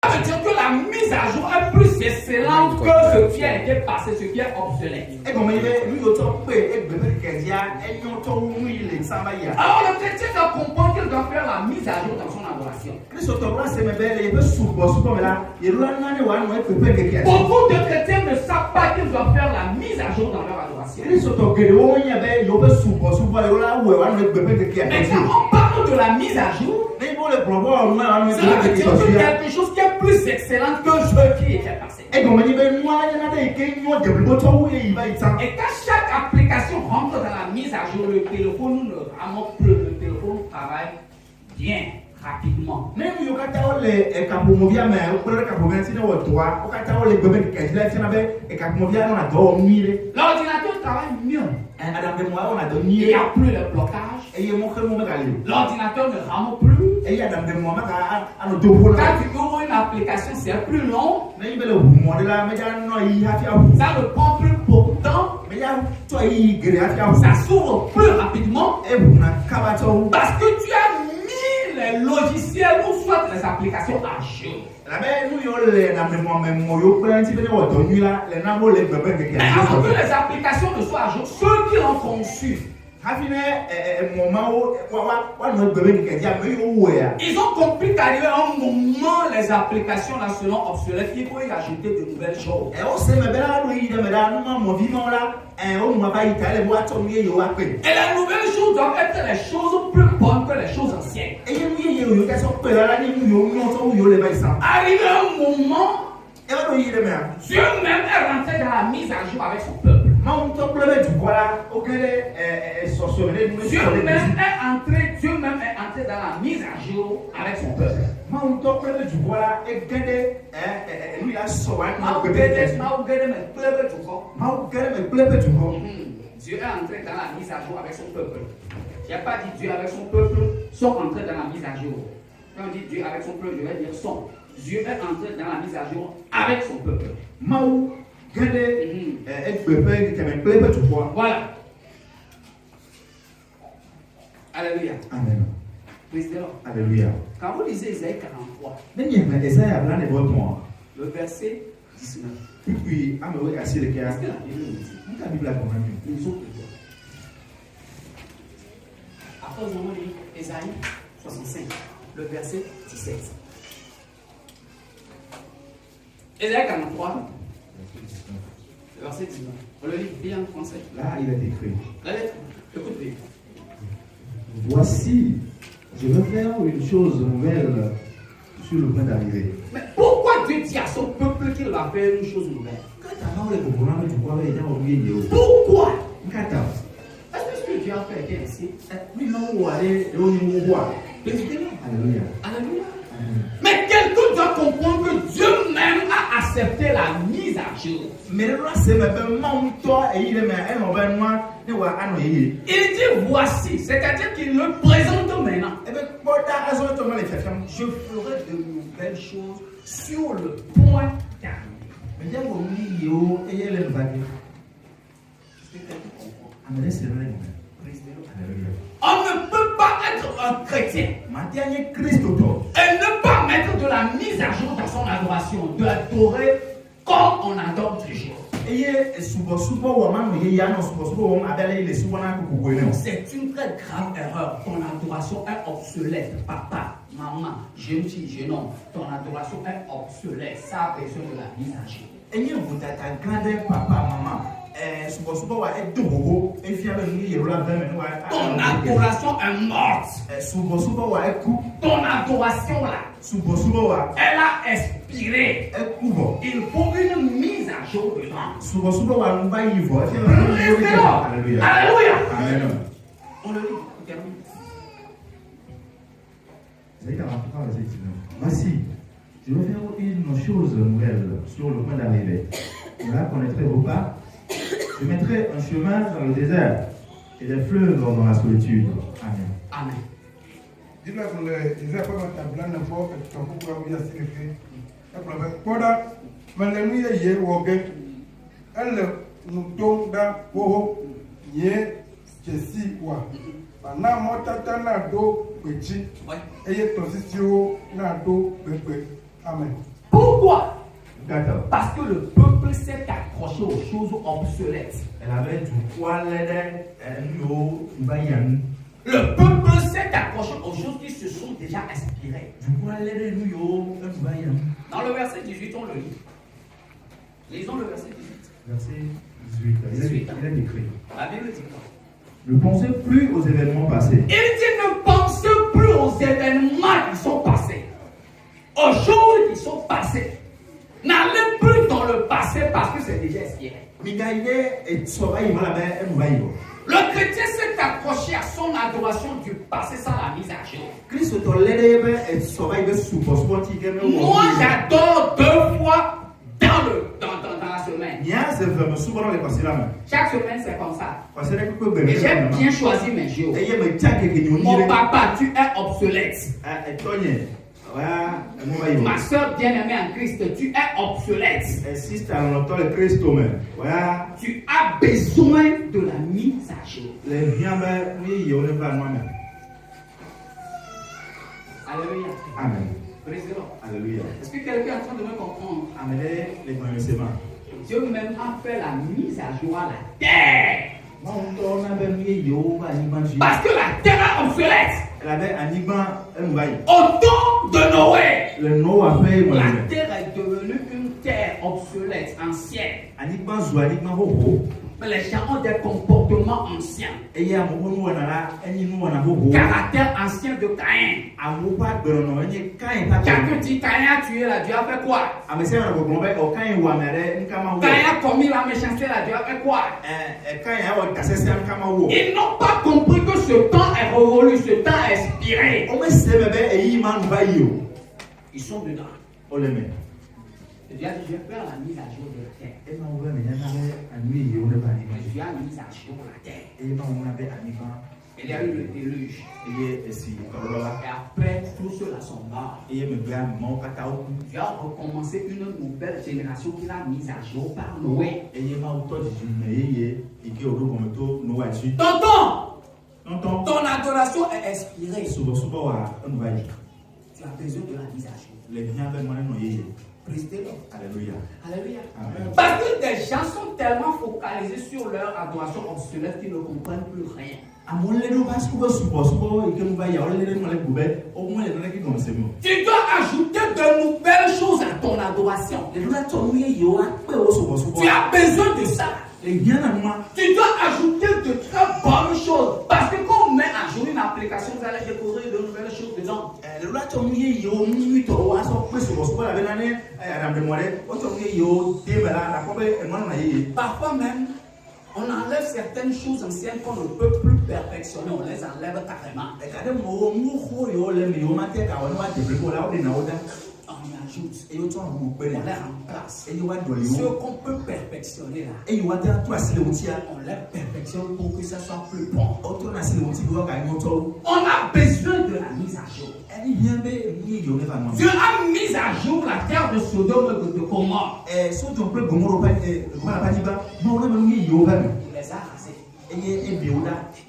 Ça veut dire que la mise à jour est plus excellente que ce qui a été passé, ce qui est obsolète. Alors le chrétien doit comprendre qu'il doit faire la mise à jour dans son adoration. Beaucoup de chrétiens ne savent pas qu'ils doivent faire la mise à jour dans leur adoration. Mais quand on parle de la mise à jour, cela veut dire que quelque chose qui est plus excellent que ce qui était passé. Et quand chaque application rentre dans la mise à jour, le téléphone ne rame plus, le téléphone travaille bien, rapidement. L'ordinateur travaille mieux. Il n'y a plus de blocage. L'ordinateur ne rame plus. Quand tu ouvres une application, c'est plus long. Ça ne prend plus beaucoup de temps. Ça s'ouvre plus rapidement. Parce que tu as mis les logiciels ou soit les applications à jour. Mais avant que les applications ne soient à jour, ceux qui l'ont conçu, ils ont compris qu'arrivé à un moment, les applications là seront obsolètes, il faut y ajouter de nouvelles choses. Et les nouvelles choses doivent être les choses plus bonnes que les choses anciennes. Arrivé à un moment, Dieu même est rentré dans la mise à jour avec son peuple. Dieu même est entré dans la mise à jour avec son peuple. Dieu est entré dans la mise à jour avec son peuple. Je n'ai pas dit Dieu avec son peuple sont entrés dans la mise à jour. Quand on dit Dieu avec son peuple, je vais dire son. Dieu est entré dans la mise à jour avec son peuple. Voilà. Alléluia. Amen. Alléluia. Quand vous lisez Isaïe 43, le verset 19. Qu'est-ce que la Bible nous dit? Après, nous allons lire Isaïe 65, le verset 17. Isaïe 43, le verset 19. On le lit bien en français. Là, il est écrit. La lettre, écoutez. Voici, je vais faire une chose nouvelle sur le point d'arriver. Mais pourquoi Dieu dit à son peuple qu'il va faire une chose nouvelle? Pourquoi? Est-ce que Dieu a fait était ainsi? Alléluia. Alléluia. Mais quelqu'un doit comprendre que Dieu même a accepté la mise à jour. Il dit voici, c'est-à-dire qu'il le présente maintenant. Je ferai de nouvelles choses sur le point d'arriver. On ne peut pas être un chrétien et ne pas mettre de la mise à jour dans son adoration, de l'adorer comme on adore toujours. C'est une très grave erreur. Ton adoration est obsolète. Papa, maman, jeune fille, jeune homme, ton adoration est obsolète. Ça a besoin de la mise à jour. Ton adoration est morte. Ton adoration là, elle a expiré. Il faut une mise à jour dedans. Alléluia. On le lit. Voici, je vais faire une chose nouvelle sur le point d'arriver. Vous la connaîtrez vos pas. Je mettrai un chemin dans le désert et des fleuves dans la solitude. Amen. Amen. Amen. Pourquoi? D'accord. Parce que le peuple s'est accroché aux choses obsolètes. Elle avait du poil, Le peuple s'est accroché aux choses qui se sont déjà inspirées. Dans le verset 18, on le lit. Lisons le verset 18. Verset 18. Il est écrit. La Bible dit quoi? Ne pensez plus aux événements passés. Il dit ne pensez plus aux événements qui sont passés. Aux choses qui sont passées. N'allez plus dans le passé parce que c'est déjà expiré. Le chrétien s'est accroché à son adoration du passé sans la mise à jour. Moi, j'adore 2 fois dans la semaine. Chaque semaine, c'est comme ça. Et j'ai bien choisi mes jours. Mon papa, tu es obsolète. Ma soeur bien-aimée en Christ, tu es obsolète. Tu as besoin de la mise à jour. Alléluia. Amen. Alléluia. Est-ce que quelqu'un est en train de me comprendre? Amen. Dieu même a fait la mise à jour à la terre. Parce que la terre est obsolète. Au temps de Noé, la terre est devenue une terre obsolète, ancienne. Mais les gens ont des comportements anciens. Caractère ancien de Caïn. Quelqu'un dit Caïn a tué la Dieu a fait quoi? Caïn a commis la méchanceté, la Dieu a fait quoi? Ils n'ont pas compris que ce temps est révolu, ce temps est expiré. Ils sont dedans. Dieu a dit, je vais faire la mise à jour de la terre. Je vais la mise à jour de la terre. Il y a eu le déluge. Et après, tous ceux-là sont morts. Dieu a recommencé une nouvelle génération qu'il a mise à jour par Noé. Tonton, ton adoration est expirée. Tu as besoin de la mise à jour. Alléluia. Alléluia. Amen. Parce que des gens sont tellement focalisés sur leur adoration obsolète qu'ils ne comprennent plus rien. Tu dois ajouter de nouvelles choses à ton adoration. Tu as besoin de ça. Tu dois ajouter de très bonnes choses. Parce que quand on met à jour une application, vous allez découvrir de nouvelles choses dedans. Parfois même, on enlève certaines choses anciennes qu'on ne peut plus perfectionner. On les enlève carrément. On y ajoute et on les remplace. Ce qu'on peut perfectionner là, on les perfectionne pour que ça soit plus bon. On a besoin de la mise à jour. Dieu a mis à jour la terre de Sodome et de Gomorrhe. Il les a rasés.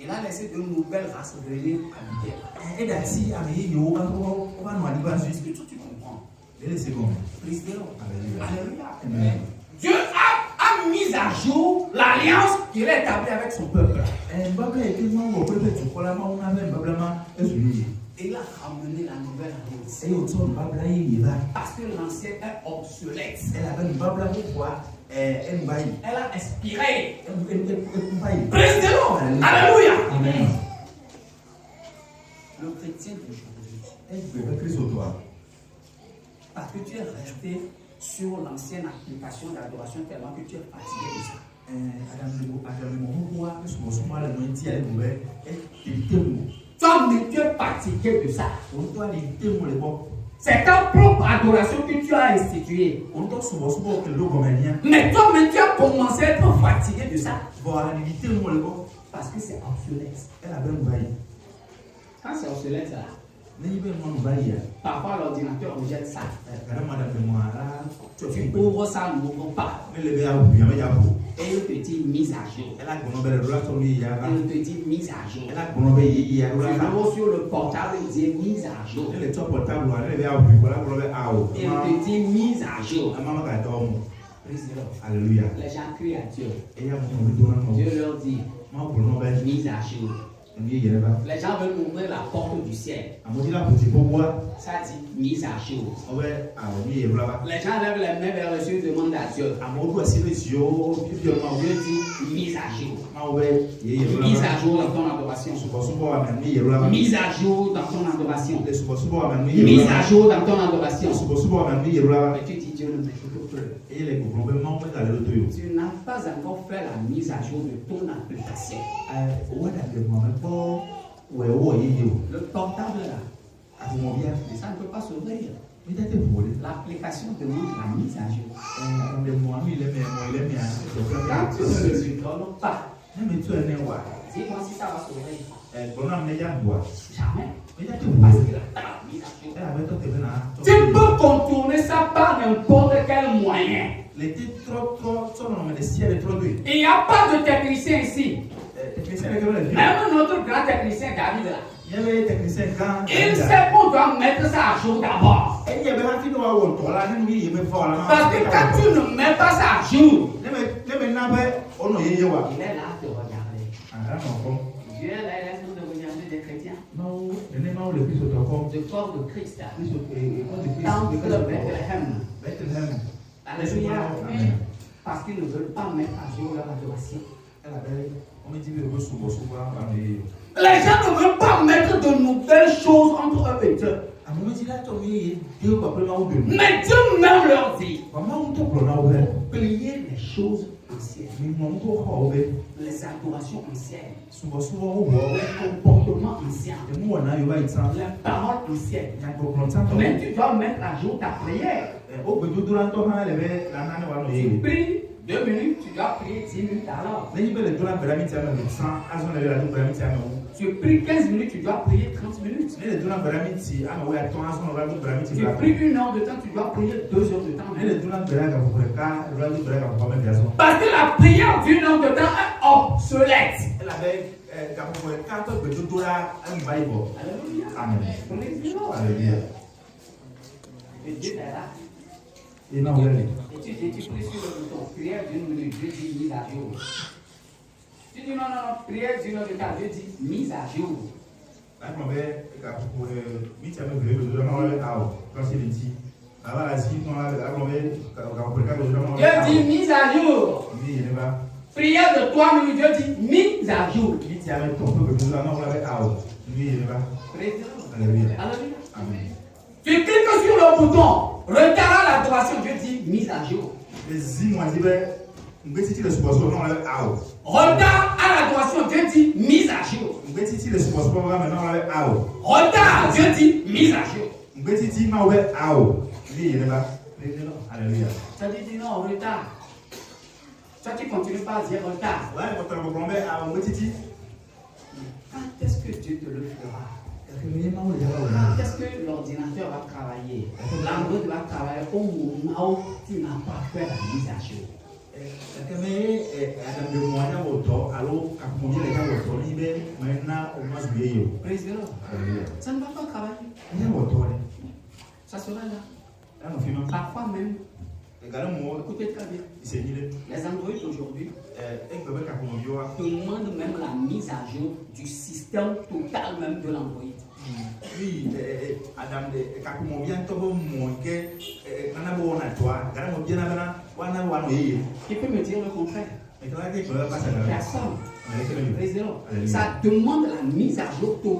Il a laissé de nouvelles races venir habiter. Est-ce que tu comprends? Alléluia. Dieu a mis à jour l'alliance qu'il a établie avec son peuple. Et il a ramené la nouvelle alliance. Parce que l'ancienne est obsolète. Elle a expiré. Alléluia. Amen. Le chrétien d'aujourd'hui, parce que tu es resté sur l'ancienne application d'adoration tellement que tu es fatigué de ça. Toi-même, tu es fatigué de ça. C'est ta propre adoration que tu as instituée. Mais toi-même, tu as commencé à être fatigué de ça. Parce que c'est obsolète. Quand c'est obsolète, ça. Parfois, l'ordinateur rejette ça. Tu ouvres ça, n'ouvre pas. Et il te dit mise à jour. Elle a bonobé le droit sur lui, il y a. Il te dit mise à jour. Elle a bonobé, il y a. Tu vas sur le portable, il dit mise à jour. Elle est sur le portable, elle est à vous, voilà, bonobé à vous. Il te dit mise à jour. Maman va dormir. Alléluia. Les gens crient à Dieu. Dieu leur dit mise à jour. Les gens veulent ouvrir la porte du ciel. Ça dit mise à jour. Les gens lèvent les mains vers le ciel et demandent à Dieu. Dieu dit mise à jour. Mise à jour dans ton adoration. Mise à jour dans ton adoration. Mise à jour dans ton adoration. Mais tu dis Dieu ne m'écoute plus. Tu n'as pas encore fait la mise à jour de ton application. Le portable là, ça ne peut pas s'ouvrir. L'application demande la mise à jour. Quand tu ne le lui donnes pas, dis-moi si ça va s'ouvrir. Jamais. Parce que la mise à jour. Tu peux contourner ça par n'importe quel moyen. Il n'y a pas de technicien ici. Même notre grand technicien David là. Il sait qu'on doit mettre ça à jour d'abord. Parce que quand tu ne mets pas ça à jour, il est là à te regarder. Dieu est là, il est en train de regarder des chrétiens. Le corps de Christ. Dans le Bethléem. Alléluia. Parce qu'ils ne veulent pas mettre à jour leur adoration. Les gens ne veulent pas mettre de nouvelles choses entre eux et Dieu. Mais Dieu même leur dit oubliez les choses anciennes, les adorations anciennes, les comportements anciens, les paroles anciennes. Mais tu dois mettre à jour ta prière. Tu pries 2 minutes, tu dois prier 10 minutes alors. Tu pries 15 minutes, tu dois prier 30 minutes. Tu pries 1 heure de temps, tu dois prier 2 heures de temps. Parce que la prière d'1 heure de temps est obsolète. Alléluia. Et Dieu est là. Et tu pries sur le bouton, prière d'1 minute, Dieu dit mise à jour. Tu dis non, prière d'1 heure de temps, Dieu dit mise à jour. Dieu dit mise à jour. Prière de 3 minutes, Dieu dit mise à jour. Alléluia. Tu cliques sur le bouton, regarde à l'adoration, Dieu dit mise à jour. Regarde à l'adoration, Dieu dit mise à jour. Regarde, Dieu dit mise à jour. Alléluia. Ça dit non, retard. Toi, tu continues pas à dire retard. Quand est-ce que Dieu te le fera? Quand est-ce que l'ordinateur va travailler? L'Android va travailler au moment où tu n'as pas fait la mise à jour. Praise the Lord. Ça ne va pas travailler. Ça sera là. Parfois même. Écoutez très bien. Les Android aujourd'hui demandent même la mise à jour du système total même de l'Android. Oui, Qui peut me dire le contraire? Personne. Ça demande la mise à jour totale.